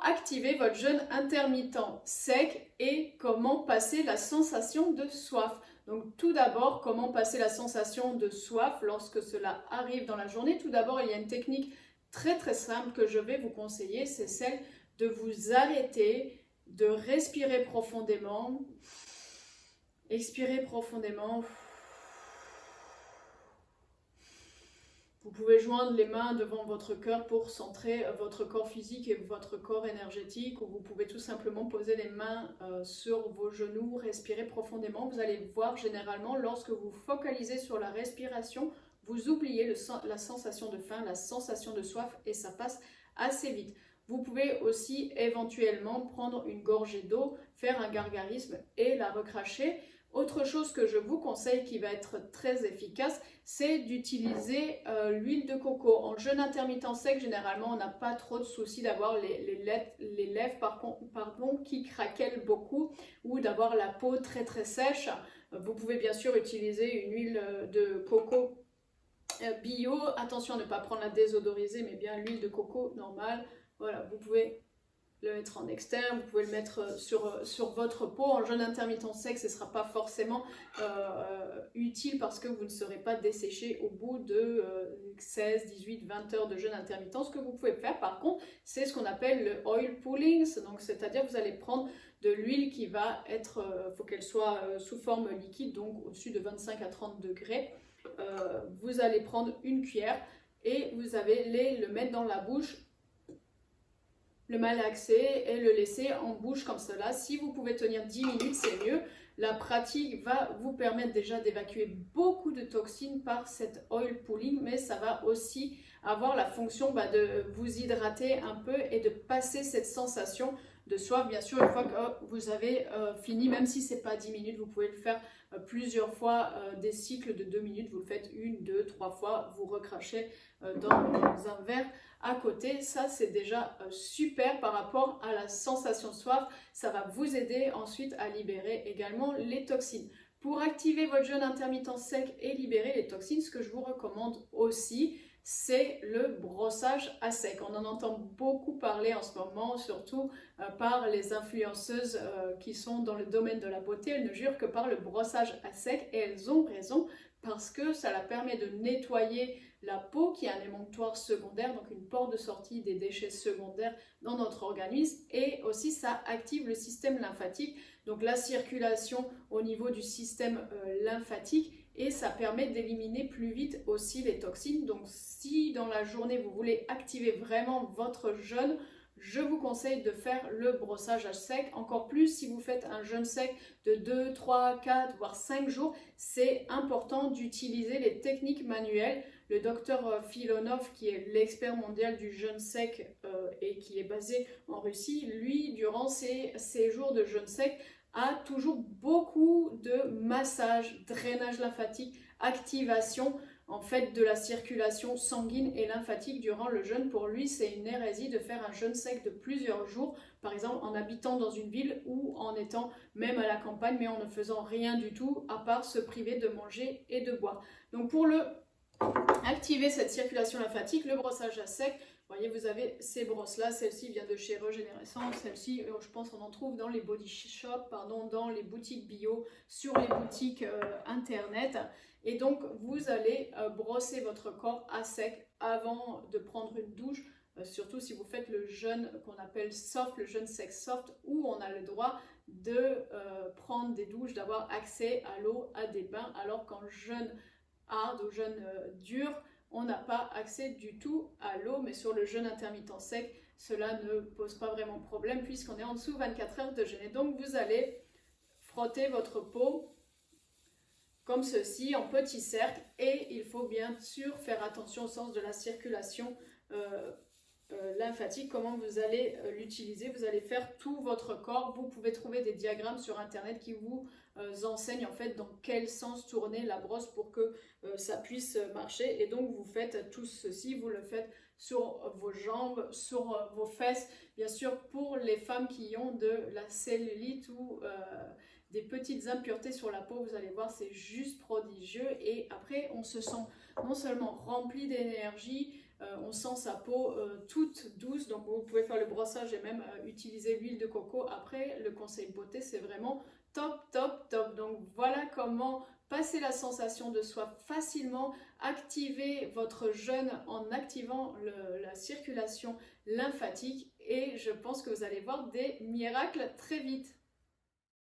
Activer votre jeûne intermittent sec et comment passer la sensation de soif. Donc tout d'abord, comment passer la sensation de soif lorsque cela arrive dans la journée. Tout d'abord, il y a une technique très simple que je vais vous conseiller, c'est celle de vous arrêter, de respirer profondément, expirer profondément. Vous pouvez joindre les mains devant votre cœur pour centrer votre corps physique et votre corps énergétique, ou vous pouvez tout simplement poser les mains sur vos genoux, respirer profondément. Vous allez voir généralement, lorsque vous focalisez sur la respiration, vous oubliez la sensation de faim, la sensation de soif, et ça passe assez vite. Vous pouvez aussi éventuellement prendre une gorgée d'eau, faire un gargarisme et la recracher. Autre chose que je vous conseille qui va être très efficace, c'est d'utiliser l'huile de coco. En jeûne intermittent sec, généralement, on n'a pas trop de soucis d'avoir les lèvres qui craquellent beaucoup ou d'avoir la peau très sèche. Vous pouvez bien sûr utiliser une huile de coco bio. Attention à ne pas prendre la désodorisée, mais bien l'huile de coco normale. Voilà, vous pouvez le mettre en externe, vous pouvez le mettre sur votre peau. En jeûne intermittent sec, ce ne sera pas forcément utile parce que vous ne serez pas desséché au bout de 16, 18, 20 heures de jeûne intermittent. Ce que vous pouvez faire par contre, c'est ce qu'on appelle le oil pulling, donc c'est-à-dire vous allez prendre de l'huile qui va être, faut qu'elle soit sous forme liquide, donc au-dessus de 25 à 30 degrés. Vous allez prendre une cuillère et vous allez le mettre dans la bouche, le malaxer et le laisser en bouche comme cela. Si vous pouvez tenir 10 minutes, c'est mieux. La pratique va vous permettre déjà d'évacuer beaucoup de toxines par cet oil pulling, mais ça va aussi avoir la fonction de vous hydrater un peu et de passer cette sensation de soif. Bien sûr, une fois que vous avez fini, même si ce n'est pas 10 minutes, vous pouvez le faire plusieurs fois, des cycles de 2 minutes. Vous le faites 1, 2, 3 fois, vous recrachez dans un verre à côté. Ça, c'est déjà super par rapport à la sensation de soif. Ça va vous aider ensuite à libérer également les toxines. Pour activer votre jeûne intermittent sec et libérer les toxines, ce que je vous recommande aussi, c'est le brossage à sec. On en entend beaucoup parler en ce moment, surtout par les influenceuses qui sont dans le domaine de la beauté. Elles ne jurent que par le brossage à sec, et elles ont raison parce que ça la permet de nettoyer la peau, qui est un émonctoire secondaire, donc une porte de sortie des déchets secondaires dans notre organisme, et aussi ça active le système lymphatique, donc la circulation au niveau du système lymphatique, et ça permet d'éliminer plus vite aussi les toxines. Donc si dans la journée vous voulez activer vraiment votre jeûne, je vous conseille de faire le brossage à sec. Encore plus si vous faites un jeûne sec de 2, 3, 4, voire 5 jours, c'est important d'utiliser les techniques manuelles. Le docteur Filonov, qui est l'expert mondial du jeûne sec et qui est basé en Russie, lui, durant ses jours de jeûne sec, a toujours beaucoup de massage, drainage lymphatique, activation en fait de la circulation sanguine et lymphatique durant le jeûne. Pour lui, c'est une hérésie de faire un jeûne sec de plusieurs jours, par exemple en habitant dans une ville ou en étant même à la campagne, mais en ne faisant rien du tout à part se priver de manger et de boire. Donc pour activer cette circulation lymphatique, le brossage à sec, vous voyez, vous avez ces brosses-là. Celle-ci vient de chez Régénérescence. Celle-ci, je pense qu'on en trouve dans les body shops, dans les boutiques bio, sur les boutiques internet. Et donc, vous allez brosser votre corps à sec avant de prendre une douche, surtout si vous faites le jeûne qu'on appelle soft, le jeûne sec soft, où on a le droit de prendre des douches, d'avoir accès à l'eau, à des bains, alors qu'en jeûne hard, au jeûne dur, on n'a pas accès du tout à l'eau, mais sur le jeûne intermittent sec, cela ne pose pas vraiment problème puisqu'on est en dessous 24 heures de jeûne. Et donc vous allez frotter votre peau comme ceci, en petits cercles, et il faut bien sûr faire attention au sens de la circulation lymphatique. Comment vous allez l'utiliser? Vous allez faire tout votre corps. Vous pouvez trouver des diagrammes sur internet qui vous enseignent en fait dans quel sens tourner la brosse pour que ça puisse marcher. Et donc vous faites tout ceci, vous le faites sur vos jambes, sur vos fesses. Bien sûr, pour les femmes qui ont de la cellulite ou des petites impuretés sur la peau, vous allez voir, c'est juste prodigieux. Et après, on se sent non seulement rempli d'énergie, on sent sa peau toute douce, donc vous pouvez faire le brossage et même utiliser l'huile de coco après. Le conseil beauté, c'est vraiment top, top, top. Donc voilà comment passer la sensation de soif facilement, activer votre jeûne en activant la circulation lymphatique et je pense que vous allez voir des miracles très vite.